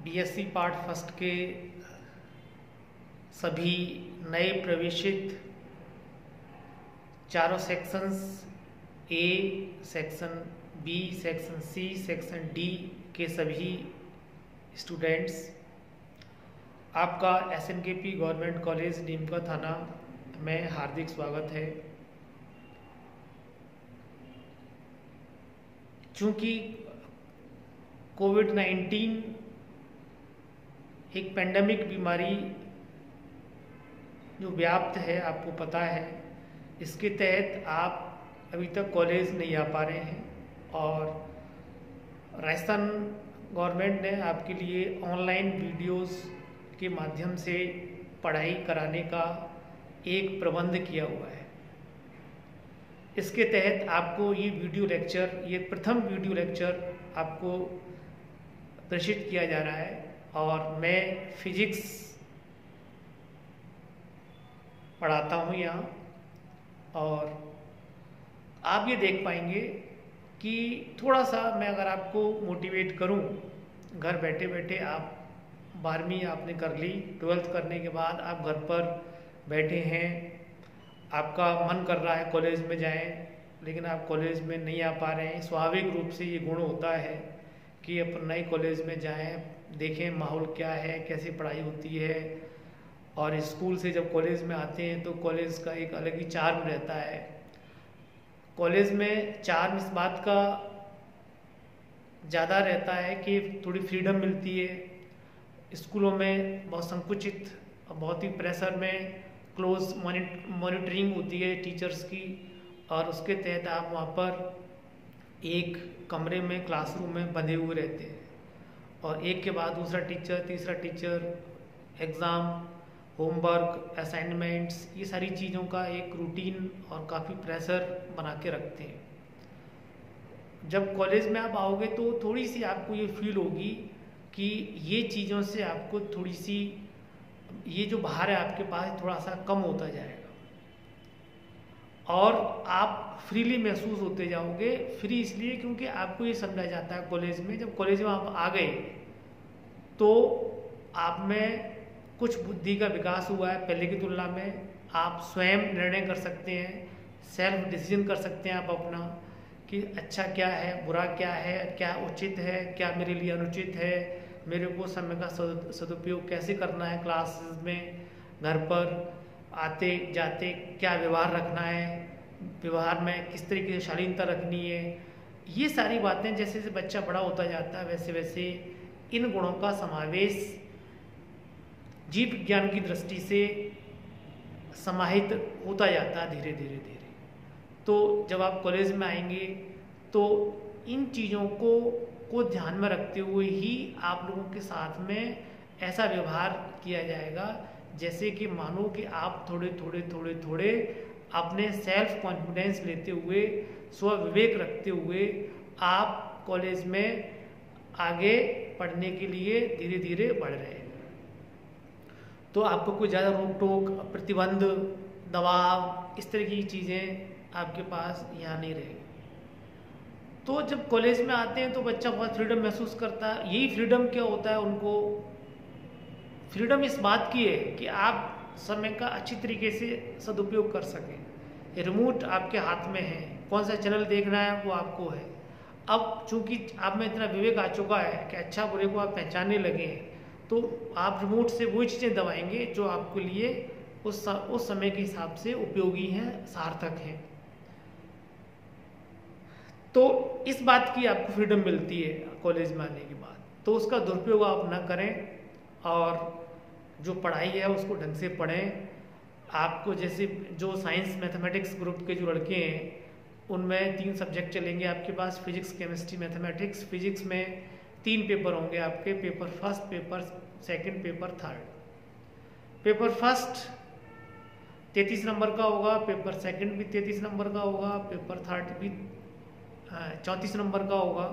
BSc part first के सभी नए प्रवेशित चारों sections A, section B, section C, section D के सभी स्टूडेंट्स आपका एसएनकेपी गवर्नमेंट कॉलेज नीमका थाना में हार्दिक स्वागत है। चूँकि कोविड-19 एक पेंडेमिक बीमारी जो व्याप्त है, आपको पता है, इसके तहत आप अभी तक कॉलेज नहीं आ पा रहे हैं और राजस्थान गवर्नमेंट ने आपके लिए ऑनलाइन वीडियोस के माध्यम से पढ़ाई कराने का एक प्रबंध किया हुआ है। इसके तहत आपको ये प्रथम वीडियो लेक्चर आपको प्रेषित किया जा रहा है और मैं फिजिक्स पढ़ाता हूँ यहाँ, और आप ये देख पाएंगे कि थोड़ा सा मैं अगर आपको मोटिवेट करूँ, घर बैठे बैठे आप 12वीं आपने कर ली, 12th करने के बाद आप घर पर बैठे हैं, आपका मन कर रहा है कॉलेज में जाएं, लेकिन आप कॉलेज में नहीं आ पा रहे हैं। स्वाभाविक रूप से ये गुण होता है कि अपन नए कॉलेज में जाएं, देखें माहौल क्या है, कैसी पढ़ाई होती है, और स्कूल से जब कॉलेज में आते हैं तो कॉलेज का एक अलग ही चार्म रहता है। कॉलेज में चार्म इस बात का ज़्यादा रहता है कि थोड़ी फ्रीडम मिलती है। स्कूलों में बहुत संकुचित और बहुत ही प्रेशर में क्लोज मॉनिटरिंग होती है टीचर्स की, और उसके तहत आप वहाँ पर एक कमरे में, क्लासरूम में बंधे हुए रहते हैं और एक के बाद दूसरा टीचर, तीसरा टीचर, एग्ज़ाम, होमवर्क, असाइनमेंट्स, ये सारी चीज़ों का एक रूटीन और काफ़ी प्रेशर बना के रखते हैं। जब कॉलेज में आप आओगे तो थोड़ी सी आपको ये फील होगी कि ये चीज़ों से आपको थोड़ी सी, ये जो बाहर है आपके पास, थोड़ा सा कम होता जाएगा और आप फ्रीली महसूस होते जाओगे। फ्री इसलिए क्योंकि आपको ये समझा जाता है कॉलेज में, जब कॉलेज में आप आ गए तो आप में कुछ बुद्धि का विकास हुआ है पहले की तुलना में। आप स्वयं निर्णय कर सकते हैं, सेल्फ डिसीजन कर सकते हैं आप अपना, कि अच्छा क्या है, बुरा क्या है, क्या उचित है, क्या मेरे लिए अनुचित है, मेरे को समय का सदुपयोग कैसे करना है, क्लासेस में, घर पर आते जाते क्या व्यवहार रखना है, व्यवहार में किस तरीके से शालीनता रखनी है। ये सारी बातें जैसे जैसे बच्चा बड़ा होता जाता है वैसे वैसे इन गुणों का समावेश जीव विज्ञान की दृष्टि से समाहित होता जाता है धीरे धीरे धीरे। तो जब आप कॉलेज में आएंगे तो इन चीज़ों को ध्यान में रखते हुए ही आप लोगों के साथ में ऐसा व्यवहार किया जाएगा जैसे कि मानो कि आप थोड़े अपने सेल्फ कॉन्फिडेंस लेते हुए, स्व विवेक रखते हुए आप कॉलेज में आगे पढ़ने के लिए धीरे धीरे बढ़ रहे हैं। तो आपको कोई ज़्यादा रोक टोक, प्रतिबंध, दबाव, इस तरह की चीज़ें आपके पास यहाँ नहीं रहेगी। तो जब कॉलेज में आते हैं तो बच्चा बहुत फ्रीडम महसूस करता है। यही फ्रीडम क्या होता है, उनको फ्रीडम इस बात की है कि आप समय का अच्छी तरीके से सदुपयोग कर सकें। रिमोट आपके हाथ में है, कौन सा चैनल देखना है वो आपको है। अब चूंकि आप में इतना विवेक आ चुका है कि अच्छा बुरे को आप पहचानने लगे हैं, तो आप रिमोट से वही चीज़ें दबाएंगे जो आपके लिए उस समय के हिसाब से उपयोगी हैं, सार्थक हैं। तो इस बात की आपको फ्रीडम मिलती है कॉलेज में आने के बाद, तो उसका दुरुपयोग आप ना करें और जो पढ़ाई है उसको ढंग से पढ़ें। आपको जैसे जो साइंस मैथमेटिक्स ग्रुप के जो लड़के हैं उनमें 3 सब्जेक्ट चलेंगे आपके पास, फिजिक्स, केमिस्ट्री, मैथमेटिक्स। फिजिक्स में 3 पेपर होंगे आपके, paper first, paper second, paper third. Paper first 33 number का होगा, पेपर सेकंड भी 33 नंबर का होगा, पेपर थर्ड भी 34 नंबर का होगा।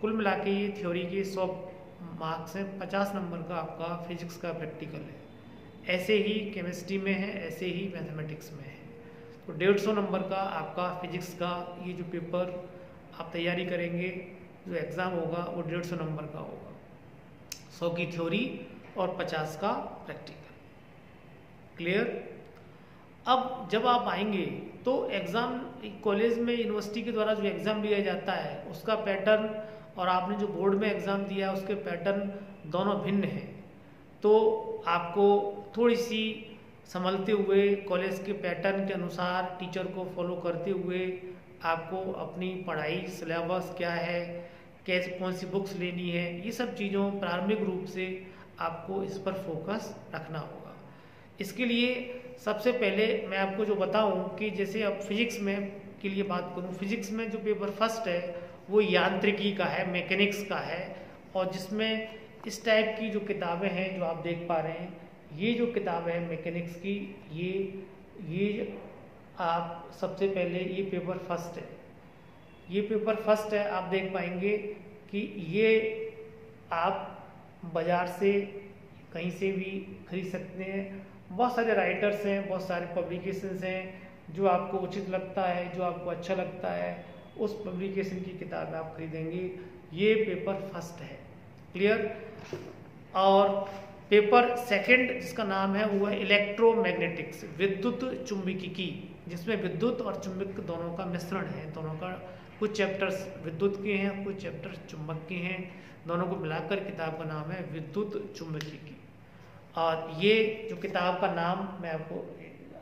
कुल मिला के ये थ्योरी के 100 मार्क्स हैं। 50 नंबर का आपका फिजिक्स का प्रैक्टिकल है। ऐसे ही केमिस्ट्री में है, ऐसे ही मैथमेटिक्स में है। तो 150 नंबर का आपका फिजिक्स का ये जो पेपर आप तैयारी करेंगे, जो एग्ज़ाम होगा वो 150 नंबर का होगा। 100 की थ्योरी और 50 का प्रैक्टिकल। क्लियर। अब जब आप आएंगे तो एग्ज़ाम कॉलेज में यूनिवर्सिटी के द्वारा जो एग्ज़ाम लिया जाता है उसका पैटर्न और आपने जो बोर्ड में एग्ज़ाम दिया है उसके पैटर्न दोनों भिन्न हैं। तो आपको थोड़ी सी संभलते हुए कॉलेज के पैटर्न के अनुसार टीचर को फॉलो करते हुए आपको अपनी पढ़ाई सिलेबस क्या है, कैसे कौन सी बुक्स लेनी है, ये सब चीज़ों प्रारंभिक रूप से आपको इस पर फोकस रखना होगा। इसके लिए सबसे पहले मैं आपको जो बताऊं कि जैसे अब फिजिक्स में के लिए बात करूं, फिजिक्स में जो पेपर फर्स्ट है वो यांत्रिकी का है, मैकेनिक्स का है, और जिसमें इस टाइप की जो किताबें हैं जो आप देख पा रहे हैं, ये जो किताब है मैकेनिक्स की, ये आप सबसे पहले ये पेपर फर्स्ट है, ये पेपर फर्स्ट है। आप देख पाएंगे कि ये आप बाज़ार से कहीं से भी खरीद सकते हैं। बहुत सारे राइटर्स हैं, बहुत सारे पब्लिकेशंस हैं, जो आपको उचित लगता है, जो आपको अच्छा लगता है उस पब्लिकेशन की किताब आप खरीदेंगे। ये पेपर फर्स्ट है। क्लियर। और पेपर सेकंड जिसका नाम है वो है इलेक्ट्रोमैग्नेटिक्स, विद्युत चुंबकिकी, जिसमें विद्युत और चुंबक दोनों का मिश्रण है। दोनों का कुछ चैप्टर्स विद्युत के हैं, कुछ चैप्टर्स चुंबक के हैं, दोनों को मिलाकर किताब का नाम है विद्युत चुंबकिकी। और ये जो किताब का नाम मैं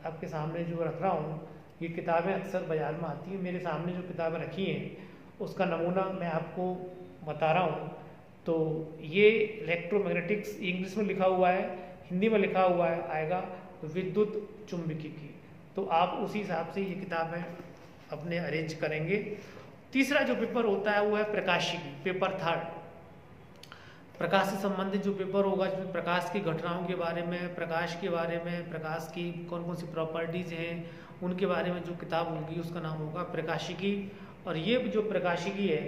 आपके सामने जो रख रहा हूँ, ये किताबें अक्सर बाज़ार में आती हैं। मेरे सामने जो किताबें रखी हैं उसका नमूना मैं आपको बता रहा हूँ। तो ये इलेक्ट्रोमैग्नेटिक्स इंग्लिश में लिखा हुआ है, हिंदी में लिखा हुआ है आएगा विद्युत चुंबकिकी। तो आप उसी हिसाब से ये किताबें अपने अरेंज करेंगे। तीसरा जो पेपर होता है वो है प्रकाशिकी, पेपर थर्ड। प्रकाश से संबंधित जो पेपर होगा जिसमें प्रकाश की घटनाओं के बारे में, प्रकाश के बारे में, प्रकाश की कौन कौन सी प्रॉपर्टीज़ हैं उनके बारे में जो किताब होगी उसका नाम होगा प्रकाशिकी। और ये जो प्रकाशिकी है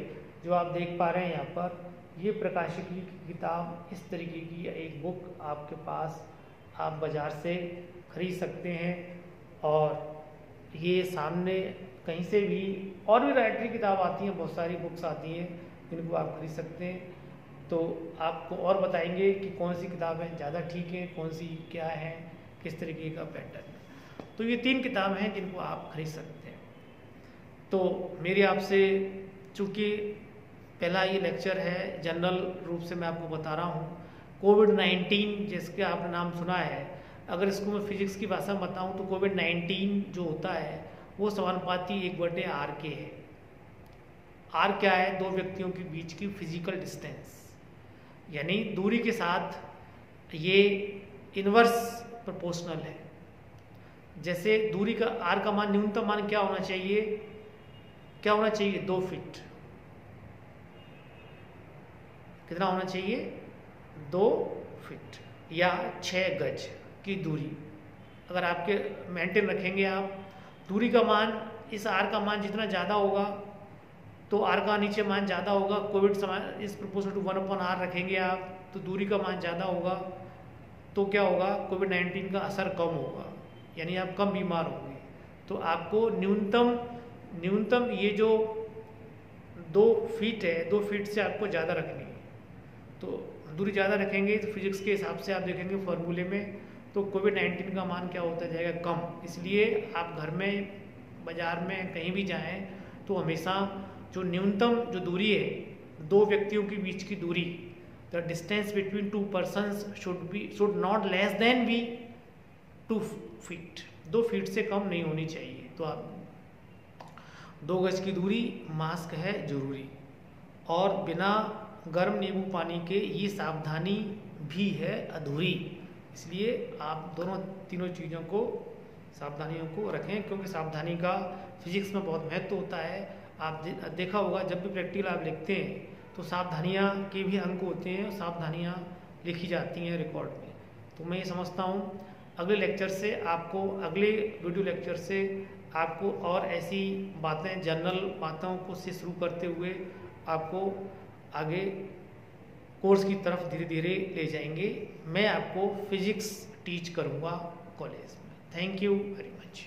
जो आप देख पा रहे हैं यहाँ पर, ये प्रकाशिकी की किताब इस तरीके की एक बुक आपके पास आप बाज़ार से खरीद सकते हैं। और ये सामने कहीं से भी और भी राइटरी किताब आती हैं, बहुत सारी बुक्स आती हैं जिनको आप खरीद सकते हैं। तो आपको और बताएंगे कि कौन सी किताबें ज़्यादा ठीक हैं, कौन सी क्या है, किस तरीके का पैटर्न। तो ये 3 किताब हैं जिनको आप खरीद सकते हैं। तो मेरी आपसे, चूँकि पहला ये लेक्चर है, जनरल रूप से मैं आपको बता रहा हूँ कोविड-19 जिसके आपने नाम सुना है, अगर इसको मैं फिजिक्स की भाषा में बताऊँ तो कोविड-19 जो होता है वो समानुपाती 1/r के है। r क्या है? 2 व्यक्तियों के बीच की फिजिकल डिस्टेंस, यानी दूरी के साथ ये इनवर्स प्रोपोर्शनल है। जैसे दूरी का r का मान, न्यूनतम मान क्या होना चाहिए? क्या होना चाहिए? 2 फीट। कितना होना चाहिए? 2 फीट या 6 गज की दूरी अगर आपके मेंटेन रखेंगे आप। दूरी का मान, इस r का मान जितना ज़्यादा होगा तो r का नीचे मान ज़्यादा होगा। कोविड समान इस प्रोपोर्शनल टू 1/r रखेंगे आप तो दूरी का मान ज़्यादा होगा, तो क्या होगा? कोविड-19 का असर कम होगा, यानी आप कम बीमार होंगे। तो आपको न्यूनतम ये जो 2 फीट है, 2 फीट से आपको ज़्यादा रखनी है। तो दूरी ज़्यादा रखेंगे तो फिजिक्स के हिसाब से आप देखेंगे फॉर्मूले में, तो कोविड-19 का मान क्या होता जाएगा? कम। इसलिए आप घर में, बाज़ार में, कहीं भी जाएं तो हमेशा जो न्यूनतम जो दूरी है 2 व्यक्तियों के बीच की दूरी, the distance between 2 persons should not less than be 2 feet. 2 feet से कम नहीं होनी चाहिए। तो आप 2 गज की दूरी, मास्क है जरूरी, और बिना गर्म नींबू पानी के ये सावधानी भी है अधूरी। इसलिए आप तीनों चीज़ों को, सावधानियों को रखें, क्योंकि सावधानी का फिजिक्स में बहुत महत्व होता है। आप देखा होगा जब भी प्रैक्टिकल आप लिखते हैं तो सावधानियाँ के भी अंक होते हैं, सावधानियाँ लिखी जाती हैं रिकॉर्ड में। तो मैं ये समझता हूँ अगले लेक्चर से आपको, अगले वीडियो लेक्चर से आपको और ऐसी बातें, जनरल बातों को से शुरू करते हुए आपको आगे कोर्स की तरफ धीरे धीरे ले जाएंगे। मैं आपको फिजिक्स टीच करूँगा कॉलेज में। Thank you very much.